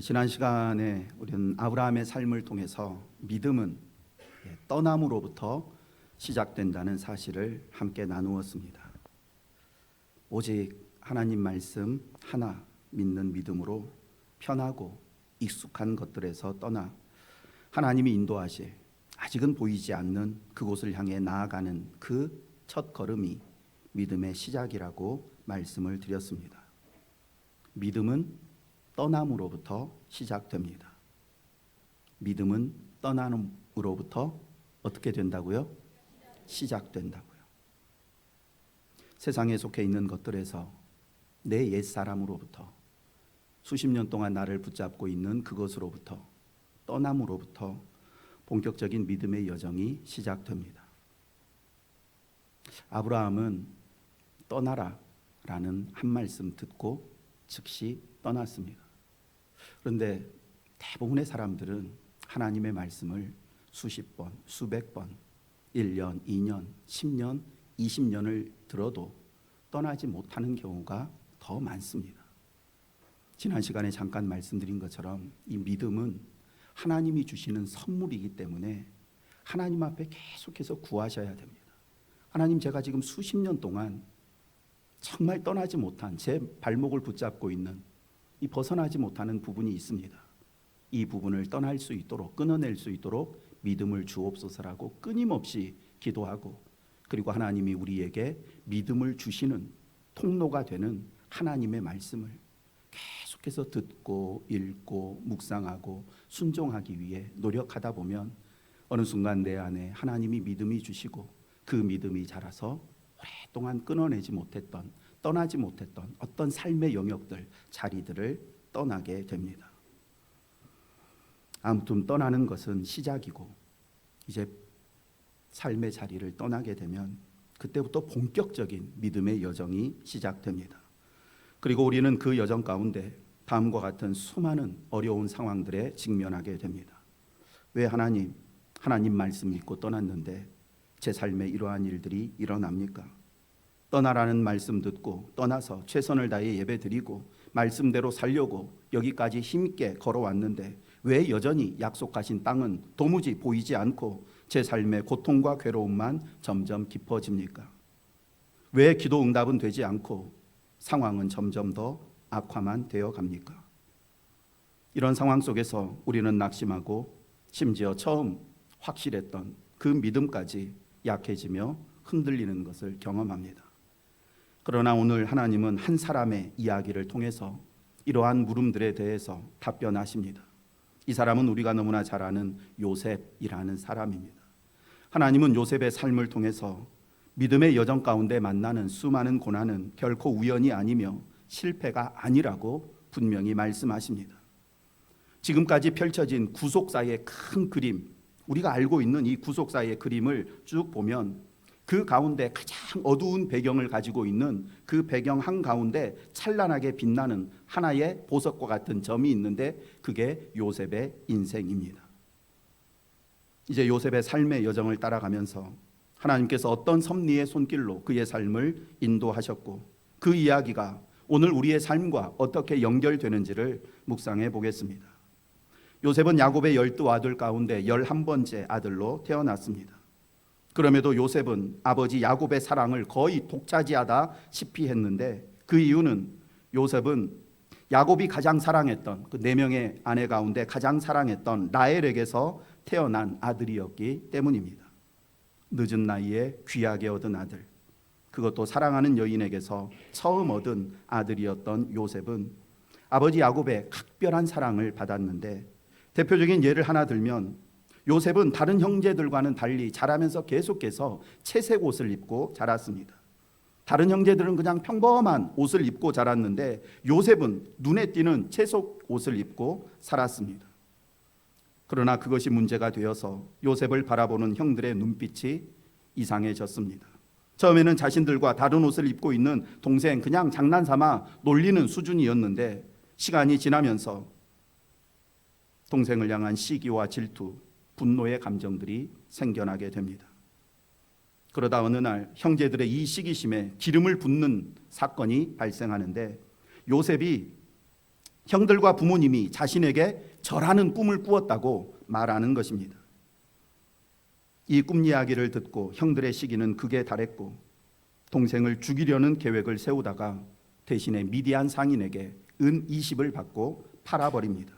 지난 시간에 우리는 아브라함의 삶을 통해서 믿음은 떠남으로부터 시작된다는 사실을 함께 나누었습니다. 오직 하나님 말씀 하나 믿는 믿음으로 편하고 익숙한 것들에서 떠나 하나님이 인도하실 아직은 보이지 않는 그곳을 향해 나아가는 그 첫 걸음이 믿음의 시작이라고 말씀을 드렸습니다. 믿음은 떠남으로부터 시작됩니다. 믿음은 떠남으로부터 어떻게 된다고요? 시작된다고요. 세상에 속해 있는 것들에서 내 옛사람으로부터 수십 년 동안 나를 붙잡고 있는 그것으로부터 떠남으로부터 본격적인 믿음의 여정이 시작됩니다. 아브라함은 떠나라 라는 한 말씀 듣고 즉시 떠났습니다. 그런데 대부분의 사람들은 하나님의 말씀을 수십 번, 수백 번, 1년, 2년, 10년, 20년을 들어도 떠나지 못하는 경우가 더 많습니다. 지난 시간에 잠깐 말씀드린 것처럼 이 믿음은 하나님이 주시는 선물이기 때문에 하나님 앞에 계속해서 구하셔야 됩니다. 하나님, 제가 지금 수십 년 동안 정말 떠나지 못한 제 발목을 붙잡고 있는 이 벗어나지 못하는 부분이 있습니다. 이 부분을 떠날 수 있도록, 끊어낼 수 있도록 믿음을 주옵소서라고 끊임없이 기도하고, 그리고 하나님이 우리에게 믿음을 주시는 통로가 되는 하나님의 말씀을 계속해서 듣고 읽고 묵상하고 순종하기 위해 노력하다 보면 어느 순간 내 안에 하나님이 믿음이 주시고 그 믿음이 자라서 오랫동안 끊어내지 못했던, 떠나지 못했던 어떤 삶의 영역들, 자리들을 떠나게 됩니다. 아무튼 떠나는 것은 시작이고, 이제 삶의 자리를 떠나게 되면 그때부터 본격적인 믿음의 여정이 시작됩니다. 그리고 우리는 그 여정 가운데 다음과 같은 수많은 어려운 상황들에 직면하게 됩니다. 왜 하나님 말씀 믿고 떠났는데 제 삶에 이러한 일들이 일어납니까? 떠나라는 말씀 듣고 떠나서 최선을 다해 예배드리고 말씀대로 살려고 여기까지 힘있게 걸어왔는데 왜 여전히 약속하신 땅은 도무지 보이지 않고 제 삶의 고통과 괴로움만 점점 깊어집니까? 왜 기도 응답은 되지 않고 상황은 점점 더 악화만 되어 갑니까? 이런 상황 속에서 우리는 낙심하고 심지어 처음 확실했던 그 믿음까지 약해지며 흔들리는 것을 경험합니다. 그러나 오늘 하나님은 한 사람의 이야기를 통해서 이러한 물음들에 대해서 답변하십니다. 이 사람은 우리가 너무나 잘 아는 요셉이라는 사람입니다. 하나님은 요셉의 삶을 통해서 믿음의 여정 가운데 만나는 수많은 고난은 결코 우연이 아니며 실패가 아니라고 분명히 말씀하십니다. 지금까지 펼쳐진 구속사의 큰 그림, 우리가 알고 있는 이 구속사의 그림을 쭉 보면 그 가운데 가장 어두운 배경을 가지고 있는 그 배경 한가운데 찬란하게 빛나는 하나의 보석과 같은 점이 있는데 그게 요셉의 인생입니다. 이제 요셉의 삶의 여정을 따라가면서 하나님께서 어떤 섭리의 손길로 그의 삶을 인도하셨고 그 이야기가 오늘 우리의 삶과 어떻게 연결되는지를 묵상해 보겠습니다. 요셉은 야곱의 12아들 가운데 11번째 아들로 태어났습니다. 그럼에도 요셉은 아버지 야곱의 사랑을 거의 독차지하다시피 했는데 그 이유는 요셉은 야곱이 가장 사랑했던 그 4명의 아내 가운데 가장 사랑했던 라헬에게서 태어난 아들이었기 때문입니다. 늦은 나이에 귀하게 얻은 아들, 그것도 사랑하는 여인에게서 처음 얻은 아들이었던 요셉은 아버지 야곱의 각별한 사랑을 받았는데, 대표적인 예를 하나 들면 요셉은 다른 형제들과는 달리 자라면서 계속해서 채색 옷을 입고 자랐습니다. 다른 형제들은 그냥 평범한 옷을 입고 자랐는데 요셉은 눈에 띄는 채색 옷을 입고 살았습니다. 그러나 그것이 문제가 되어서 요셉을 바라보는 형들의 눈빛이 이상해졌습니다. 처음에는 자신들과 다른 옷을 입고 있는 동생 그냥 장난삼아 놀리는 수준이었는데 시간이 지나면서 동생을 향한 시기와 질투, 분노의 감정들이 생겨나게 됩니다. 그러다 어느 날 형제들의 이 시기심에 기름을 붓는 사건이 발생하는데 요셉이 형들과 부모님이 자신에게 절하는 꿈을 꾸었다고 말하는 것입니다. 이 꿈 이야기를 듣고 형들의 시기는 극에 달했고 동생을 죽이려는 계획을 세우다가 대신에 미디안 상인에게 은 20을 받고 팔아버립니다.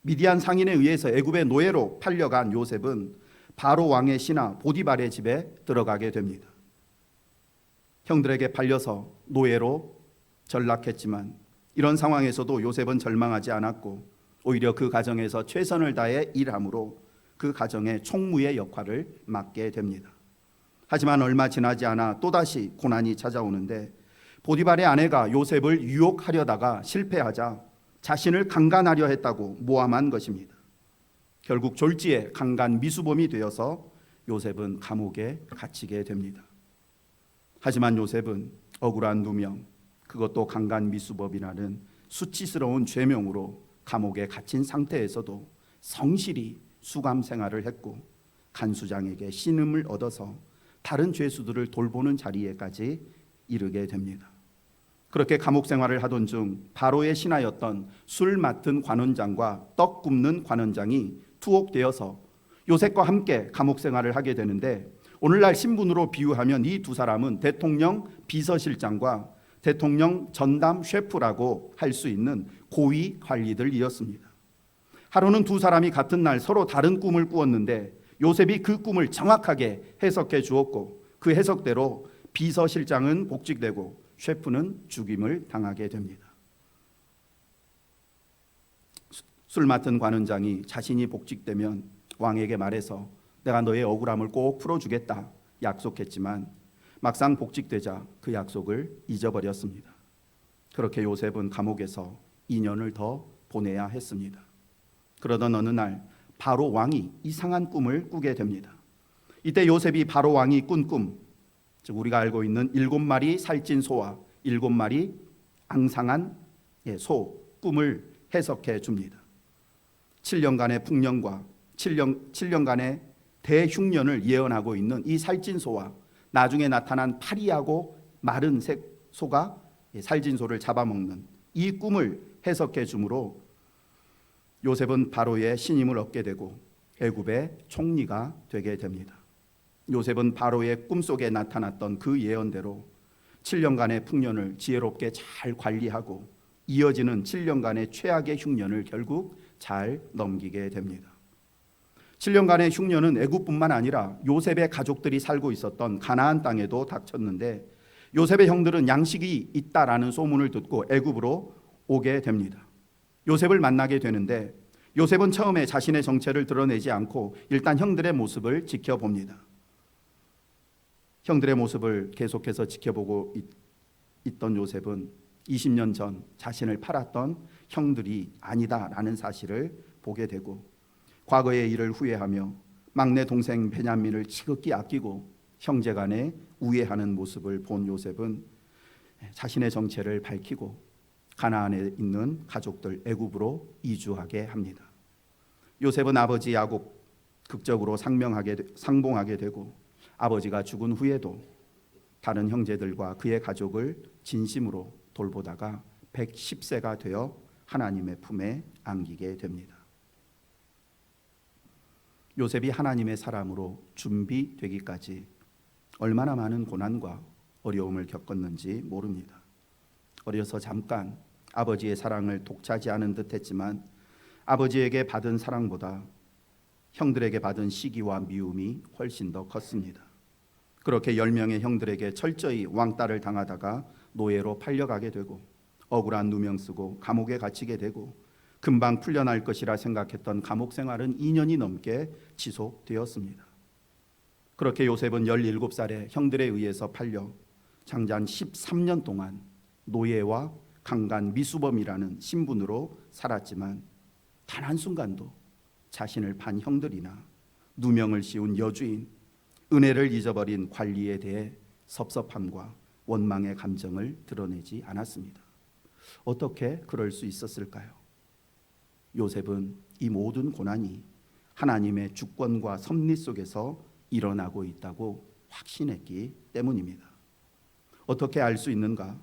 미디안 상인에 의해서 애굽의 노예로 팔려간 요셉은 바로 왕의 신하 보디발의 집에 들어가게 됩니다. 형들에게 팔려서 노예로 전락했지만 이런 상황에서도 요셉은 절망하지 않았고 오히려 그 가정에서 최선을 다해 일함으로 그 가정의 총무의 역할을 맡게 됩니다. 하지만 얼마 지나지 않아 또다시 고난이 찾아오는데 보디발의 아내가 요셉을 유혹하려다가 실패하자 자신을 강간하려 했다고 모함한 것입니다. 결국 졸지에 강간 미수범이 되어서 요셉은 감옥에 갇히게 됩니다. 하지만 요셉은 억울한 누명, 그것도 강간 미수범이라는 수치스러운 죄명으로 감옥에 갇힌 상태에서도 성실히 수감 생활을 했고 간수장에게 신임을 얻어서 다른 죄수들을 돌보는 자리에까지 이르게 됩니다. 그렇게 감옥 생활을 하던 중 바로의 신하였던 술 맡은 관원장과 떡 굽는 관원장이 투옥되어서 요셉과 함께 감옥 생활을 하게 되는데 오늘날 신분으로 비유하면 이 두 사람은 대통령 비서실장과 대통령 전담 셰프라고 할 수 있는 고위 관리들이었습니다. 하루는 두 사람이 같은 날 서로 다른 꿈을 꾸었는데 요셉이 그 꿈을 정확하게 해석해 주었고 그 해석대로 비서실장은 복직되고 셰프는 죽임을 당하게 됩니다. 술 맡은 관원장이 자신이 복직되면 왕에게 말해서 내가 너의 억울함을 꼭 풀어주겠다 약속했지만 막상 복직되자 그 약속을 잊어버렸습니다. 그렇게 요셉은 감옥에서 2년을 더 보내야 했습니다. 그러던 어느 날 바로 왕이 이상한 꿈을 꾸게 됩니다. 이때 요셉이 바로 왕이 꾼 꿈, 즉 우리가 알고 있는 7마리 살찐 소와 7마리 앙상한 소 꿈을 해석해 줍니다. 7년간의 풍년과 7년간의 대흉년을 예언하고 있는 이 살찐 소와 나중에 나타난 파리하고 마른 소가 살찐 소를 잡아먹는 이 꿈을 해석해 주므로 요셉은 바로의 신임을 얻게 되고 애굽의 총리가 되게 됩니다. 요셉은 바로의 꿈속에 나타났던 그 예언대로 7년간의 풍년을 지혜롭게 잘 관리하고 이어지는 7년간의 최악의 흉년을 결국 잘 넘기게 됩니다. 7년간의 흉년은 애굽뿐만 아니라 요셉의 가족들이 살고 있었던 가나안 땅에도 닥쳤는데 요셉의 형들은 양식이 있다라는 소문을 듣고 애굽으로 오게 됩니다. 요셉을 만나게 되는데 요셉은 처음에 자신의 정체를 드러내지 않고 일단 형들의 모습을 지켜봅니다. 형들의 모습을 계속해서 지켜보고 있던 요셉은 20년 전 자신을 팔았던 형들이 아니다라는 사실을 보게 되고 과거의 일을 후회하며 막내 동생 베냐민을 지극히 아끼고 형제간에 우애하는 모습을 본 요셉은 자신의 정체를 밝히고 가나안에 있는 가족들 애굽으로 이주하게 합니다. 요셉은 아버지 야곱 극적으로 상봉하게 되고 아버지가 죽은 후에도 다른 형제들과 그의 가족을 진심으로 돌보다가 110세가 되어 하나님의 품에 안기게 됩니다. 요셉이 하나님의 사람으로 준비되기까지 얼마나 많은 고난과 어려움을 겪었는지 모릅니다. 어려서 잠깐 아버지의 사랑을 독차지하는 듯 했지만 아버지에게 받은 사랑보다 형들에게 받은 시기와 미움이 훨씬 더 컸습니다. 그렇게 10명의 형들에게 철저히 왕따를 당하다가 노예로 팔려가게 되고 억울한 누명 쓰고 감옥에 갇히게 되고 금방 풀려날 것이라 생각했던 감옥 생활은 2년이 넘게 지속되었습니다. 그렇게 요셉은 17살에 형들에 의해서 팔려 장장 13년 동안 노예와 강간 미수범이라는 신분으로 살았지만 단 한순간도 자신을 판 형들이나 누명을 씌운 여주인, 은혜를 잊어버린 관리에 대해 섭섭함과 원망의 감정을 드러내지 않았습니다. 어떻게 그럴 수 있었을까요? 요셉은 이 모든 고난이 하나님의 주권과 섭리 속에서 일어나고 있다고 확신했기 때문입니다. 어떻게 알 수 있는가?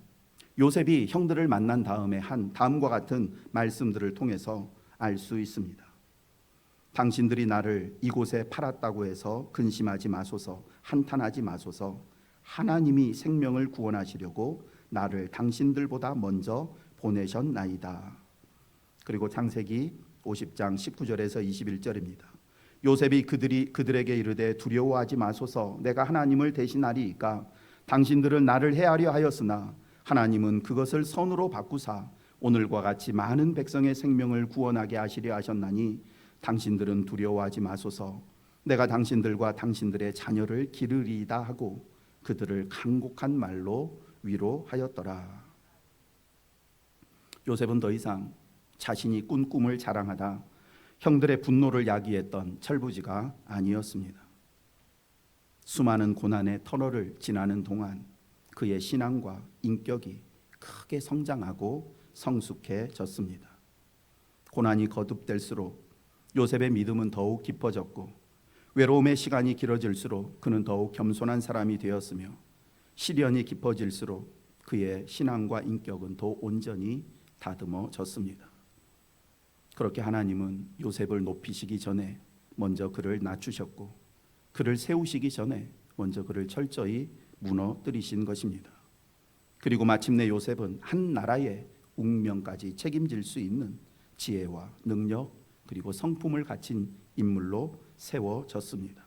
요셉이 형들을 만난 다음에 한 다음과 같은 말씀들을 통해서 알 수 있습니다. 당신들이 나를 이곳에 팔았다고 해서 근심하지 마소서, 한탄하지 마소서. 하나님이 생명을 구원하시려고 나를 당신들보다 먼저 보내셨나이다. 그리고 창세기 50장 19절에서 21절입니다. 요셉이 그들에게 이르되 두려워하지 마소서, 내가 하나님을 대신하리이까. 당신들은 나를 해하려 하였으나 하나님은 그것을 선으로 바꾸사 오늘과 같이 많은 백성의 생명을 구원하게 하시려 하셨나니 당신들은 두려워하지 마소서, 내가 당신들과 당신들의 자녀를 기르리이다 하고 그들을 간곡한 말로 위로하였더라. 요셉은 더 이상 자신이 꾼 꿈을 자랑하다 형들의 분노를 야기했던 철부지가 아니었습니다. 수많은 고난의 터널을 지나는 동안 그의 신앙과 인격이 크게 성장하고 성숙해졌습니다. 고난이 거듭될수록 요셉의 믿음은 더욱 깊어졌고 외로움의 시간이 길어질수록 그는 더욱 겸손한 사람이 되었으며 시련이 깊어질수록 그의 신앙과 인격은 더 온전히 다듬어졌습니다. 그렇게 하나님은 요셉을 높이시기 전에 먼저 그를 낮추셨고 그를 세우시기 전에 먼저 그를 철저히 무너뜨리신 것입니다. 그리고 마침내 요셉은 한 나라의 운명까지 책임질 수 있는 지혜와 능력 그리고 성품을 갖춘 인물로 세워졌습니다.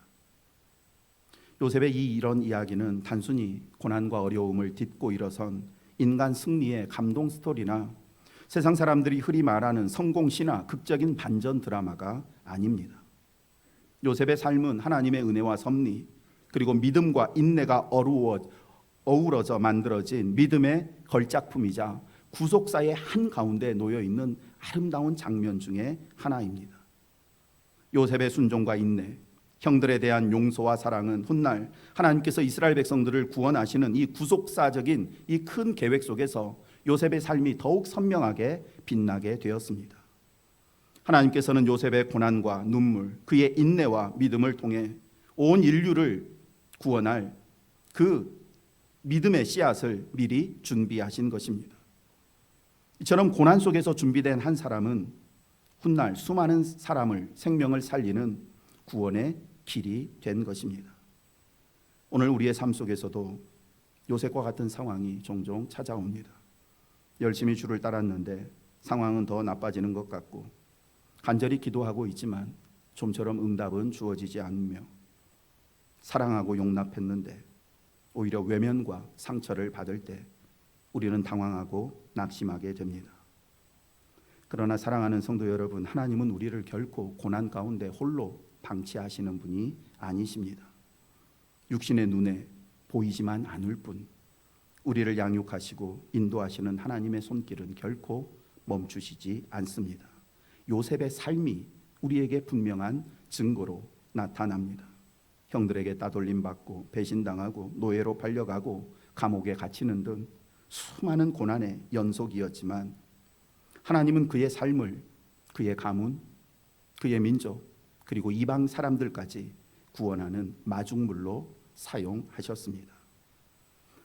요셉의 이런 이야기는 단순히 고난과 어려움을 딛고 일어선 인간 승리의 감동 스토리나 세상 사람들이 흔히 말하는 성공 신화, 극적인 반전 드라마가 아닙니다. 요셉의 삶은 하나님의 은혜와 섭리 그리고 믿음과 인내가 어우러져 만들어진 믿음의 걸작품이자 구속사의 한가운데 놓여있는 아름다운 장면 중에 하나입니다. 요셉의 순종과 인내, 형들에 대한 용서와 사랑은 훗날 하나님께서 이스라엘 백성들을 구원하시는 이 구속사적인 이 큰 계획 속에서 요셉의 삶이 더욱 선명하게 빛나게 되었습니다. 하나님께서는 요셉의 고난과 눈물, 그의 인내와 믿음을 통해 온 인류를 구원할 그 믿음의 씨앗을 미리 준비하신 것입니다. 이처럼 고난 속에서 준비된 한 사람은 훗날 수많은 사람을 생명을 살리는 구원의 길이 된 것입니다. 오늘 우리의 삶 속에서도 요셉과 같은 상황이 종종 찾아옵니다. 열심히 주를 따랐는데 상황은 더 나빠지는 것 같고 간절히 기도하고 있지만 좀처럼 응답은 주어지지 않으며 사랑하고 용납했는데 오히려 외면과 상처를 받을 때 우리는 당황하고 낙심하게 됩니다. 그러나 사랑하는 성도 여러분, 하나님은 우리를 결코 고난 가운데 홀로 방치하시는 분이 아니십니다. 육신의 눈에 보이지만 않을 뿐 우리를 양육하시고 인도하시는 하나님의 손길은 결코 멈추시지 않습니다. 요셉의 삶이 우리에게 분명한 증거로 나타납니다. 형들에게 따돌림 받고 배신당하고 노예로 팔려가고 감옥에 갇히는 등 수많은 고난의 연속이었지만 하나님은 그의 삶을 그의 가문, 그의 민족 그리고 이방 사람들까지 구원하는 마중물로 사용하셨습니다.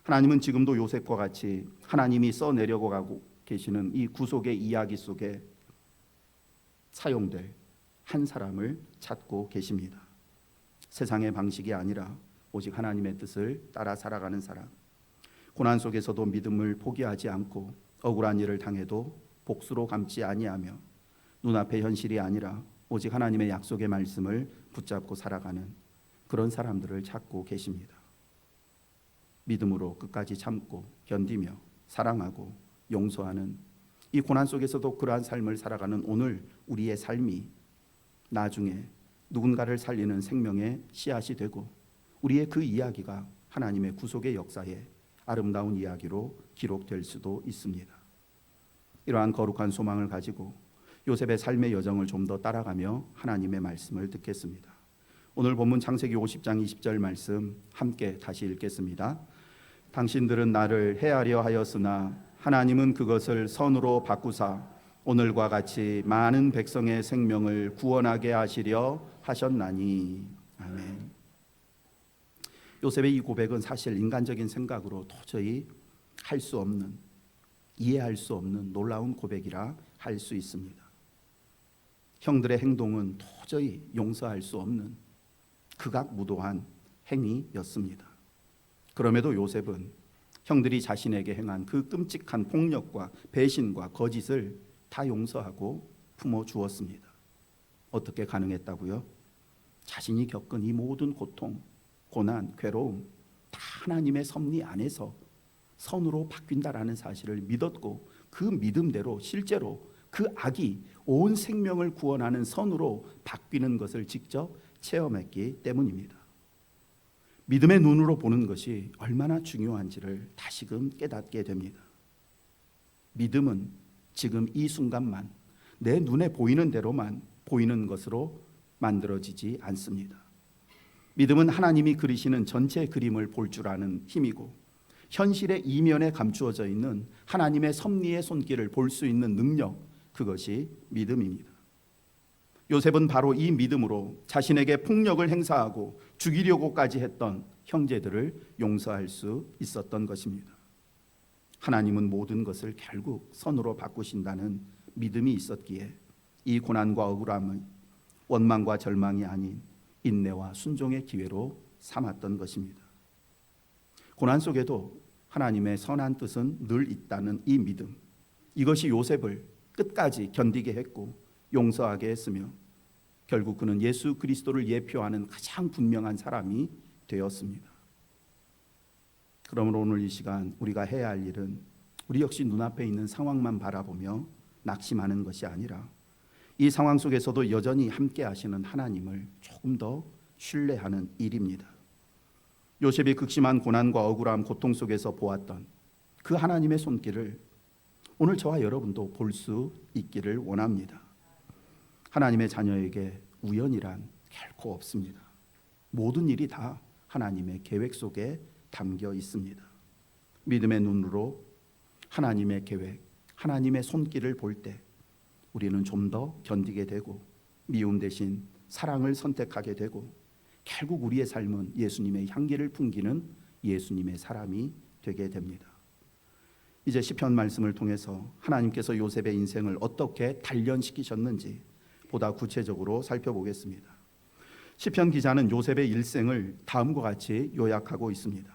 하나님은 지금도 요셉과 같이 하나님이 써내려고 가고 계시는 이 구속의 이야기 속에 사용될 한 사람을 찾고 계십니다. 세상의 방식이 아니라 오직 하나님의 뜻을 따라 살아가는 사람, 고난 속에서도 믿음을 포기하지 않고 억울한 일을 당해도 복수로 감지 아니하며 눈앞의 현실이 아니라 오직 하나님의 약속의 말씀을 붙잡고 살아가는 그런 사람들을 찾고 계십니다. 믿음으로 끝까지 참고 견디며 사랑하고 용서하는 이 고난 속에서도 그러한 삶을 살아가는 오늘 우리의 삶이 나중에 누군가를 살리는 생명의 씨앗이 되고 우리의 그 이야기가 하나님의 구속의 역사에 아름다운 이야기로 기록될 수도 있습니다. 이러한 거룩한 소망을 가지고 요셉의 삶의 여정을 좀 더 따라가며 하나님의 말씀을 듣겠습니다. 오늘 본문 창세기 50장 20절 말씀 함께 다시 읽겠습니다. 당신들은 나를 해하려 하였으나 하나님은 그것을 선으로 바꾸사 오늘과 같이 많은 백성의 생명을 구원하게 하시려 하셨나니. 아멘. 요셉의 이 고백은 사실 인간적인 생각으로 도저히 할 수 없는 이해할 수 없는 놀라운 고백이라 할 수 있습니다. 형들의 행동은 도저히 용서할 수 없는 극악무도한 행위였습니다. 그럼에도 요셉은 형들이 자신에게 행한 그 끔찍한 폭력과 배신과 거짓을 다 용서하고 품어주었습니다. 어떻게 가능했다고요? 자신이 겪은 이 모든 고통, 고난, 괴로움 다 하나님의 섭리 안에서 선으로 바뀐다라는 사실을 믿었고 그 믿음대로 실제로 그 악이 온 생명을 구원하는 선으로 바뀌는 것을 직접 체험했기 때문입니다. 믿음의 눈으로 보는 것이 얼마나 중요한지를 다시금 깨닫게 됩니다. 믿음은 지금 이 순간만 내 눈에 보이는 대로만 보이는 것으로 만들어지지 않습니다. 믿음은 하나님이 그리시는 전체 그림을 볼 줄 아는 힘이고 현실의 이면에 감추어져 있는 하나님의 섭리의 손길을 볼 수 있는 능력, 그것이 믿음입니다. 요셉은 바로 이 믿음으로 자신에게 폭력을 행사하고 죽이려고까지 했던 형제들을 용서할 수 있었던 것입니다. 하나님은 모든 것을 결국 선으로 바꾸신다는 믿음이 있었기에 이 고난과 억울함은 원망과 절망이 아닌 인내와 순종의 기회로 삼았던 것입니다. 고난 속에도 하나님의 선한 뜻은 늘 있다는 이 믿음, 이것이 요셉을 끝까지 견디게 했고 용서하게 했으며 결국 그는 예수 그리스도를 예표하는 가장 분명한 사람이 되었습니다. 그러므로 오늘 이 시간 우리가 해야 할 일은 우리 역시 눈앞에 있는 상황만 바라보며 낙심하는 것이 아니라 이 상황 속에서도 여전히 함께 하시는 하나님을 조금 더 신뢰하는 일입니다. 요셉이 극심한 고난과 억울함, 고통 속에서 보았던 그 하나님의 손길을 오늘 저와 여러분도 볼 수 있기를 원합니다. 하나님의 자녀에게 우연이란 결코 없습니다. 모든 일이 다 하나님의 계획 속에 담겨 있습니다. 믿음의 눈으로 하나님의 계획, 하나님의 손길을 볼 때 우리는 좀 더 견디게 되고 미움 대신 사랑을 선택하게 되고 결국 우리의 삶은 예수님의 향기를 풍기는 예수님의 사람이 되게 됩니다. 이제 시편 말씀을 통해서 하나님께서 요셉의 인생을 어떻게 단련시키셨는지 보다 구체적으로 살펴보겠습니다. 시편 기자는 요셉의 일생을 다음과 같이 요약하고 있습니다.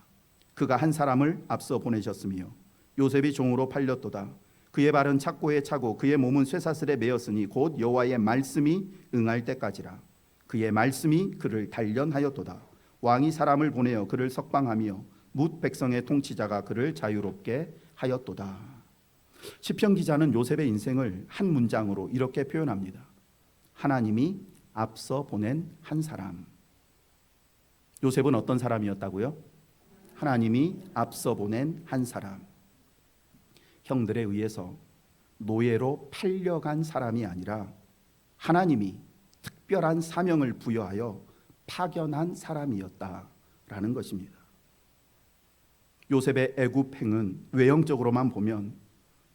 그가 한 사람을 앞서 보내셨으며 요셉이 종으로 팔렸도다. 그의 발은 착고에 차고 그의 몸은 쇠사슬에 매였으니 곧 여호와의 말씀이 응할 때까지라. 그의 말씀이 그를 단련하였도다. 왕이 사람을 보내어 그를 석방하며 뭇 백성의 통치자가 그를 자유롭게 하였도다. 시편 기자는 요셉의 인생을 한 문장으로 이렇게 표현합니다. 하나님이 앞서 보낸 한 사람. 요셉은 어떤 사람이었다고요? 하나님이 앞서 보낸 한 사람. 형들에 의해서 노예로 팔려간 사람이 아니라 하나님이 특별한 사명을 부여하여 파견한 사람이었다라는 것입니다. 요셉의 애굽행은 외형적으로만 보면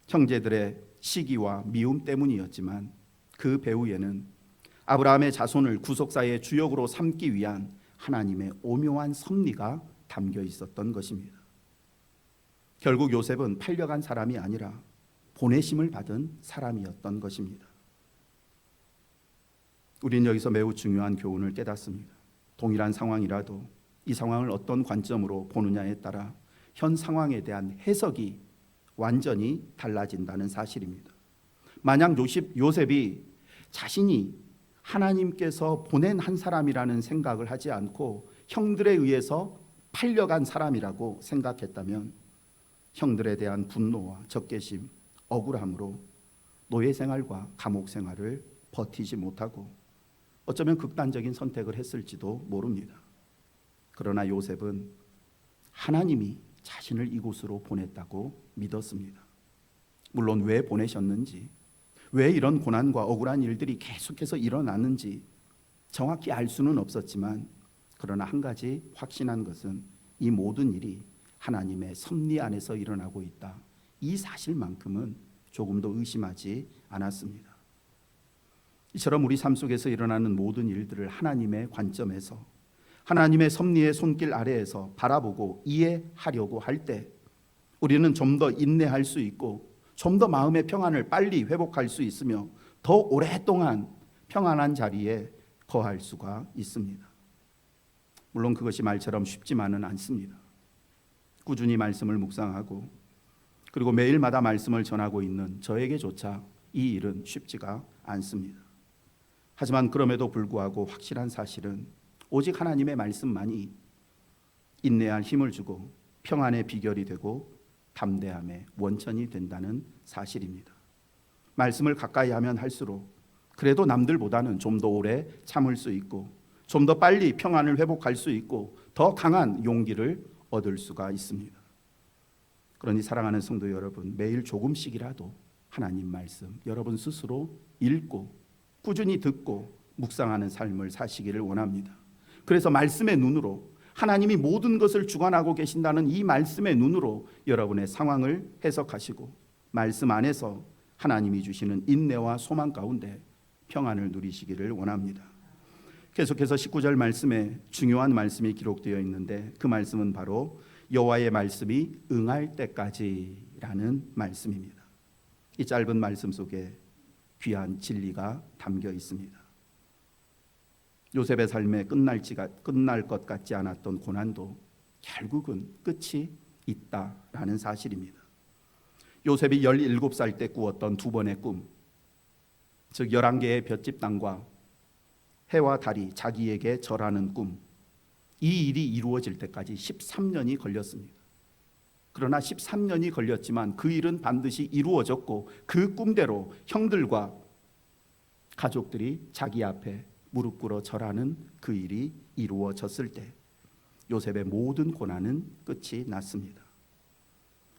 형제들의 시기와 미움 때문이었지만 그 배후에는 아브라함의 자손을 구속사의 주역으로 삼기 위한 하나님의 오묘한 섭리가 담겨 있었던 것입니다. 결국 요셉은 팔려간 사람이 아니라 보내심을 받은 사람이었던 것입니다. 우리는 여기서 매우 중요한 교훈을 깨닫습니다. 동일한 상황이라도 이 상황을 어떤 관점으로 보느냐에 따라 현 상황에 대한 해석이 완전히 달라진다는 사실입니다. 만약 요셉이 자신이 하나님께서 보낸 한 사람이라는 생각을 하지 않고 형들에 의해서 팔려간 사람이라고 생각했다면 형들에 대한 분노와 적개심, 억울함으로 노예 생활과 감옥 생활을 버티지 못하고 어쩌면 극단적인 선택을 했을지도 모릅니다. 그러나 요셉은 하나님이 자신을 이곳으로 보냈다고 믿었습니다. 물론 왜 보내셨는지, 왜 이런 고난과 억울한 일들이 계속해서 일어났는지 정확히 알 수는 없었지만 그러나 한 가지 확신한 것은 이 모든 일이 하나님의 섭리 안에서 일어나고 있다. 이 사실만큼은 조금도 의심하지 않았습니다. 이처럼 우리 삶 속에서 일어나는 모든 일들을 하나님의 관점에서 하나님의 섭리의 손길 아래에서 바라보고 이해하려고 할 때 우리는 좀 더 인내할 수 있고 좀 더 마음의 평안을 빨리 회복할 수 있으며 더 오랫동안 평안한 자리에 거할 수가 있습니다. 물론 그것이 말처럼 쉽지만은 않습니다. 꾸준히 말씀을 묵상하고 그리고 매일마다 말씀을 전하고 있는 저에게조차 이 일은 쉽지가 않습니다. 하지만 그럼에도 불구하고 확실한 사실은 오직 하나님의 말씀만이 인내할 힘을 주고 평안의 비결이 되고 담대함의 원천이 된다는 사실입니다. 말씀을 가까이 하면 할수록 그래도 남들보다는 좀 더 오래 참을 수 있고 좀 더 빨리 평안을 회복할 수 있고 더 강한 용기를 얻을 수가 있습니다. 그러니 사랑하는 성도 여러분, 매일 조금씩이라도 하나님 말씀 여러분 스스로 읽고 꾸준히 듣고 묵상하는 삶을 사시기를 원합니다. 그래서 말씀의 눈으로 하나님이 모든 것을 주관하고 계신다는 이 말씀의 눈으로 여러분의 상황을 해석하시고 말씀 안에서 하나님이 주시는 인내와 소망 가운데 평안을 누리시기를 원합니다. 계속해서 19절 말씀에 중요한 말씀이 기록되어 있는데 그 말씀은 바로 여호와의 말씀이 응할 때까지라는 말씀입니다. 이 짧은 말씀 속에 귀한 진리가 담겨 있습니다. 요셉의 삶에 끝날 것 같지 않았던 고난도 결국은 끝이 있다라는 사실입니다. 요셉이 17살 때 꾸었던 두 번의 꿈, 즉 11개의 볏짚 땅과 해와 달이 자기에게 절하는 꿈, 이 일이 이루어질 때까지 13년이 걸렸습니다. 그러나 13년이 걸렸지만 그 일은 반드시 이루어졌고 그 꿈대로 형들과 가족들이 자기 앞에 무릎 꿇어 절하는 그 일이 이루어졌을 때 요셉의 모든 고난은 끝이 났습니다.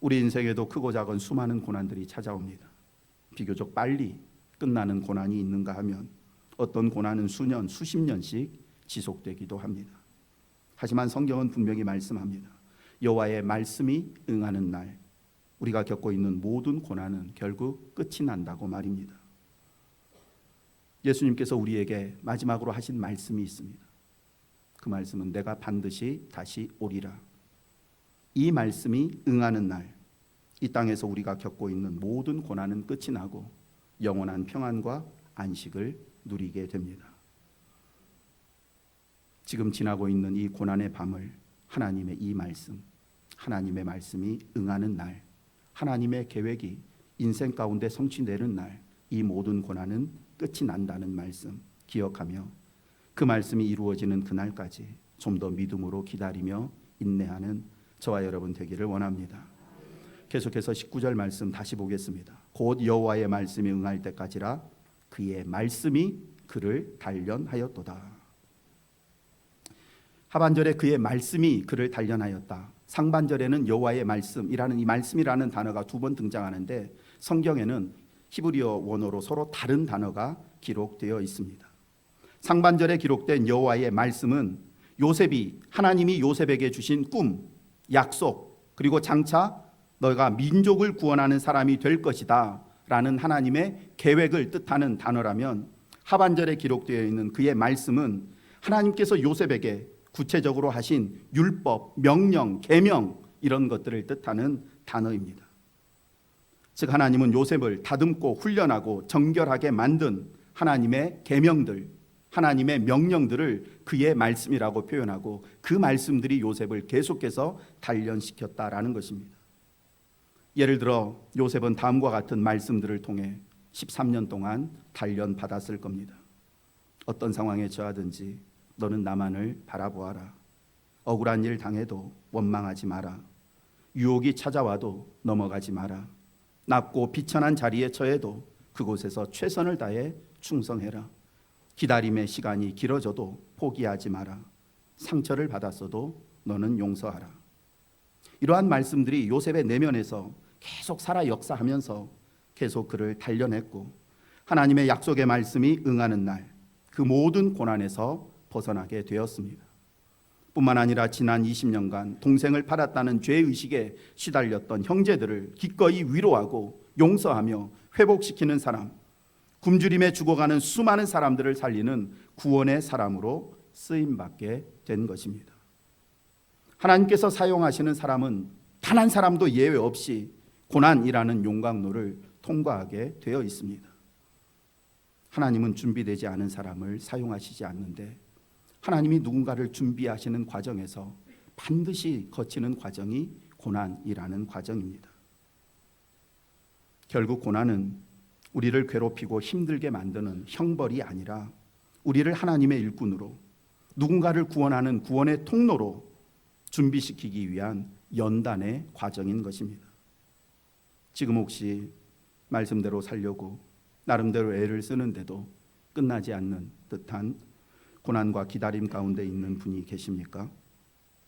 우리 인생에도 크고 작은 수많은 고난들이 찾아옵니다. 비교적 빨리 끝나는 고난이 있는가 하면 어떤 고난은 수년, 수십 년씩 지속되기도 합니다. 하지만 성경은 분명히 말씀합니다. 여호와의 말씀이 응하는 날 우리가 겪고 있는 모든 고난은 결국 끝이 난다고 말입니다. 예수님께서 우리에게 마지막으로 하신 말씀이 있습니다. 그 말씀은 내가 반드시 다시 오리라. 이 말씀이 응하는 날 이 땅에서 우리가 겪고 있는 모든 고난은 끝이 나고 영원한 평안과 안식을 누리게 됩니다. 지금 지나고 있는 이 고난의 밤을 하나님의 이 말씀, 하나님의 말씀이 응하는 날, 하나님의 계획이 인생 가운데 성취되는 날, 이 모든 고난은 끝이 난다는 말씀 기억하며 그 말씀이 이루어지는 그날까지 좀 더 믿음으로 기다리며 인내하는 저와 여러분 되기를 원합니다. 계속해서 19절 말씀 다시 보겠습니다. 곧 여호와의 말씀이 응할 때까지라 그의 말씀이 그를 단련하였도다. 하반절에 그의 말씀이 그를 단련하였다. 상반절에는 여호와의 말씀이라는 이 말씀이라는 단어가 두 번 등장하는데 성경에는 히브리어 원어로 서로 다른 단어가 기록되어 있습니다. 상반절에 기록된 여호와의 말씀은 요셉이 하나님이 요셉에게 주신 꿈, 약속, 그리고 장차 너가 민족을 구원하는 사람이 될 것이다 라는 하나님의 계획을 뜻하는 단어라면 하반절에 기록되어 있는 그의 말씀은 하나님께서 요셉에게 구체적으로 하신 율법, 명령, 계명 이런 것들을 뜻하는 단어입니다. 즉 하나님은 요셉을 다듬고 훈련하고 정결하게 만든 하나님의 계명들, 하나님의 명령들을 그의 말씀이라고 표현하고 그 말씀들이 요셉을 계속해서 단련시켰다라는 것입니다. 예를 들어 요셉은 다음과 같은 말씀들을 통해 13년 동안 단련받았을 겁니다. 어떤 상황에 처하든지 너는 나만을 바라보아라. 억울한 일 당해도 원망하지 마라. 유혹이 찾아와도 넘어가지 마라. 낮고 비천한 자리에 처해도 그곳에서 최선을 다해 충성해라. 기다림의 시간이 길어져도 포기하지 마라. 상처를 받았어도 너는 용서하라. 이러한 말씀들이 요셉의 내면에서 계속 살아 역사하면서 계속 그를 단련했고 하나님의 약속의 말씀이 응하는 날 그 모든 고난에서 벗어나게 되었습니다. 뿐만 아니라 지난 20년간 동생을 팔았다는 죄의식에 시달렸던 형제들을 기꺼이 위로하고 용서하며 회복시키는 사람, 굶주림에 죽어가는 수많은 사람들을 살리는 구원의 사람으로 쓰임받게 된 것입니다. 하나님께서 사용하시는 사람은 단 한 사람도 예외 없이 고난이라는 용광로를 통과하게 되어 있습니다. 하나님은 준비되지 않은 사람을 사용하시지 않는데 하나님이 누군가를 준비하시는 과정에서 반드시 거치는 과정이 고난이라는 과정입니다. 결국 고난은 우리를 괴롭히고 힘들게 만드는 형벌이 아니라 우리를 하나님의 일꾼으로, 누군가를 구원하는 구원의 통로로 준비시키기 위한 연단의 과정인 것입니다. 지금 혹시 말씀대로 살려고 나름대로 애를 쓰는데도 끝나지 않는 듯한 고난과 기다림 가운데 있는 분이 계십니까?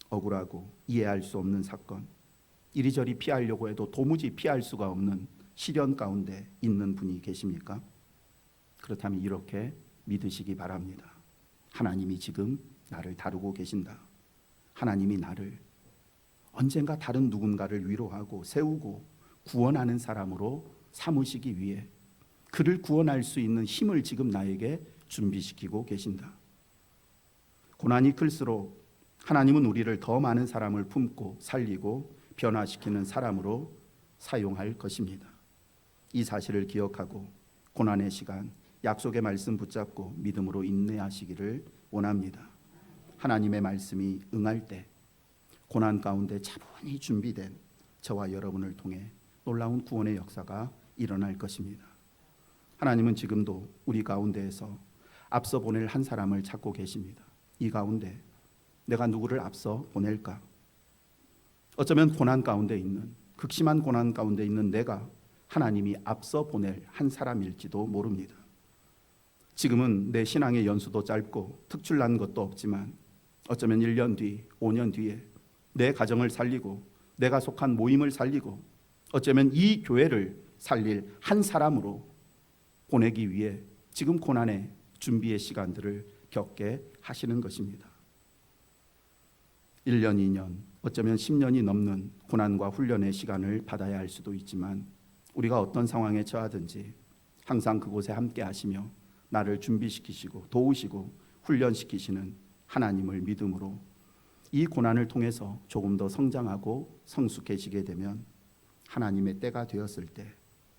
억울하고 이해할 수 없는 사건, 이리저리 피하려고 해도 도무지 피할 수가 없는 시련 가운데 있는 분이 계십니까? 그렇다면 이렇게 믿으시기 바랍니다. 하나님이 지금 나를 다루고 계신다. 하나님이 나를 언젠가 다른 누군가를 위로하고 세우고 구원하는 사람으로 삼으시기 위해 그를 구원할 수 있는 힘을 지금 나에게 준비시키고 계신다. 고난이 클수록 하나님은 우리를 더 많은 사람을 품고 살리고 변화시키는 사람으로 사용할 것입니다. 이 사실을 기억하고 고난의 시간, 약속의 말씀 붙잡고 믿음으로 인내하시기를 원합니다. 하나님의 말씀이 응할 때 고난 가운데 차분히 준비된 저와 여러분을 통해 놀라운 구원의 역사가 일어날 것입니다. 하나님은 지금도 우리 가운데에서 앞서 보낼 한 사람을 찾고 계십니다. 이 가운데 내가 누구를 앞서 보낼까? 어쩌면 고난 가운데 있는, 극심한 고난 가운데 있는 내가 하나님이 앞서 보낼 한 사람일지도 모릅니다. 지금은 내 신앙의 연수도 짧고 특출난 것도 없지만 어쩌면 1년 뒤, 5년 뒤에 내 가정을 살리고 내가 속한 모임을 살리고 어쩌면 이 교회를 살릴 한 사람으로 보내기 위해 지금 고난의 준비의 시간들을 겪게 하시는 것입니다. 1년, 2년, 어쩌면 10년이 넘는 고난과 훈련의 시간을 받아야 할 수도 있지만 우리가 어떤 상황에 처하든지 항상 그곳에 함께 하시며 나를 준비시키시고 도우시고 훈련시키시는 하나님을 믿음으로 이 고난을 통해서 조금 더 성장하고 성숙해지게 되면 하나님의 때가 되었을 때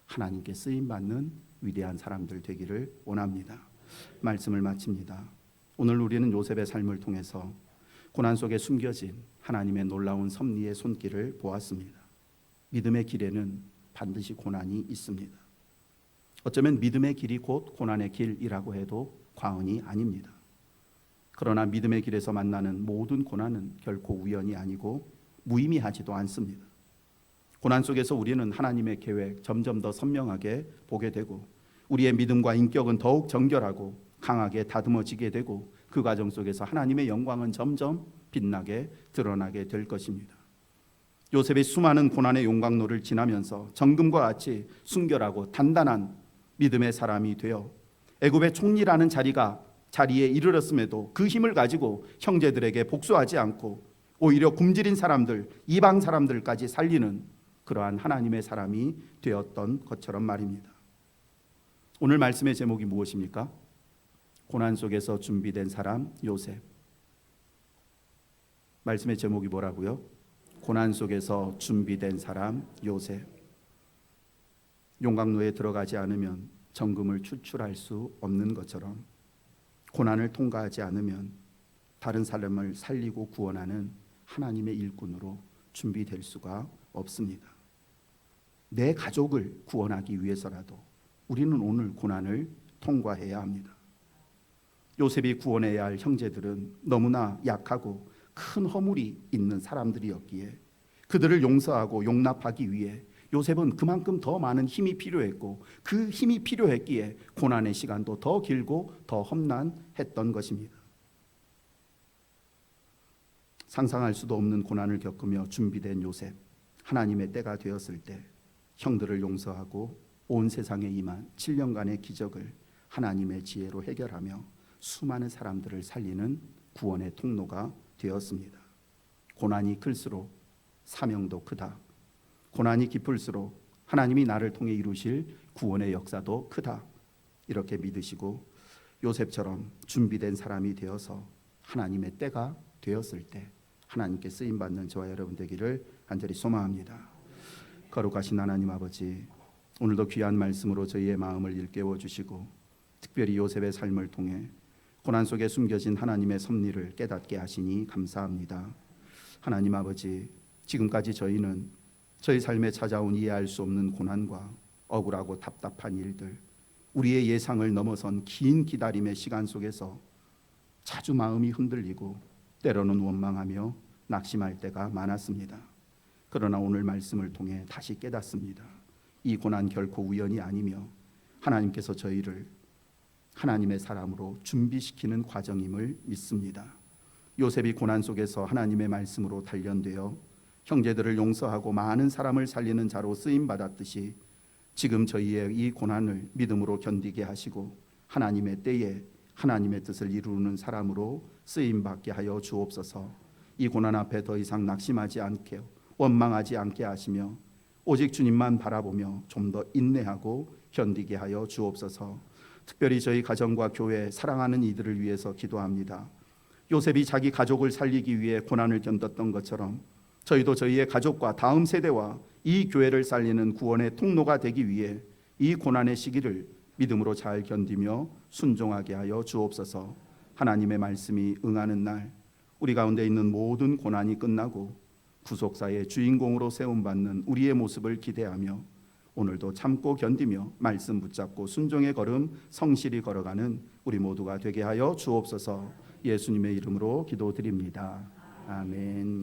하나님께 쓰임받는 위대한 사람들 되기를 원합니다. 말씀을 마칩니다. 오늘 우리는 요셉의 삶을 통해서 고난 속에 숨겨진 하나님의 놀라운 섭리의 손길을 보았습니다. 믿음의 길에는 반드시 고난이 있습니다. 어쩌면 믿음의 길이 곧 고난의 길이라고 해도 과언이 아닙니다. 그러나 믿음의 길에서 만나는 모든 고난은 결코 우연이 아니고 무의미하지도 않습니다. 고난 속에서 우리는 하나님의 계획 점점 더 선명하게 보게 되고 우리의 믿음과 인격은 더욱 정결하고 강하게 다듬어지게 되고 그 과정 속에서 하나님의 영광은 점점 빛나게 드러나게 될 것입니다. 요셉이 수많은 고난의 용광로를 지나면서 정금과 같이 순결하고 단단한 믿음의 사람이 되어 애굽의 총리라는 자리에 이르렀음에도 그 힘을 가지고 형제들에게 복수하지 않고 오히려 굶주린 사람들, 이방 사람들까지 살리는 그러한 하나님의 사람이 되었던 것처럼 말입니다. 오늘 말씀의 제목이 무엇입니까? 고난 속에서 준비된 사람 요셉. 말씀의 제목이 뭐라고요? 고난 속에서 준비된 사람 요셉. 용광로에 들어가지 않으면 정금을 추출할 수 없는 것처럼 고난을 통과하지 않으면 다른 사람을 살리고 구원하는 하나님의 일꾼으로 준비될 수가 없습니다. 내 가족을 구원하기 위해서라도 우리는 오늘 고난을 통과해야 합니다. 요셉이 구원해야 할 형제들은 너무나 약하고 큰 허물이 있는 사람들이었기에 그들을 용서하고 용납하기 위해 요셉은 그만큼 더 많은 힘이 필요했고 그 힘이 필요했기에 고난의 시간도 더 길고 더 험난했던 것입니다. 상상할 수도 없는 고난을 겪으며 준비된 요셉, 하나님의 때가 되었을 때 형들을 용서하고 온 세상에 임한 7년간의 기적을 하나님의 지혜로 해결하며 수많은 사람들을 살리는 구원의 통로가 되었습니다. 고난이 클수록 사명도 크다. 고난이 깊을수록 하나님이 나를 통해 이루실 구원의 역사도 크다. 이렇게 믿으시고 요셉처럼 준비된 사람이 되어서 하나님의 때가 되었을 때 하나님께 쓰임받는 저와 여러분 되기를 간절히 소망합니다. 거룩하신 하나님 아버지, 오늘도 귀한 말씀으로 저희의 마음을 일깨워 주시고 특별히 요셉의 삶을 통해 고난 속에 숨겨진 하나님의 섭리를 깨닫게 하시니 감사합니다. 하나님 아버지, 지금까지 저희는 저희 삶에 찾아온 이해할 수 없는 고난과 억울하고 답답한 일들, 우리의 예상을 넘어선 긴 기다림의 시간 속에서 자주 마음이 흔들리고 때로는 원망하며 낙심할 때가 많았습니다. 그러나 오늘 말씀을 통해 다시 깨닫습니다. 이 고난 결코 우연이 아니며 하나님께서 저희를 하나님의 사람으로 준비시키는 과정임을 믿습니다. 요셉이 고난 속에서 하나님의 말씀으로 단련되어 형제들을 용서하고 많은 사람을 살리는 자로 쓰임 받았듯이 지금 저희의 이 고난을 믿음으로 견디게 하시고 하나님의 때에 하나님의 뜻을 이루는 사람으로 쓰임 받게 하여 주옵소서. 이 고난 앞에 더 이상 낙심하지 않게 원망하지 않게 하시며 오직 주님만 바라보며 좀 더 인내하고 견디게 하여 주옵소서. 특별히 저희 가정과 교회 사랑하는 이들을 위해서 기도합니다. 요셉이 자기 가족을 살리기 위해 고난을 견뎠던 것처럼 저희도 저희의 가족과 다음 세대와 이 교회를 살리는 구원의 통로가 되기 위해 이 고난의 시기를 믿음으로 잘 견디며 순종하게 하여 주옵소서. 하나님의 말씀이 응하는 날 우리 가운데 있는 모든 고난이 끝나고 구속사의 주인공으로 세움받는 우리의 모습을 기대하며 오늘도 참고 견디며 말씀 붙잡고 순종의 걸음 성실히 걸어가는 우리 모두가 되게 하여 주옵소서. 예수님의 이름으로 기도드립니다. 아멘.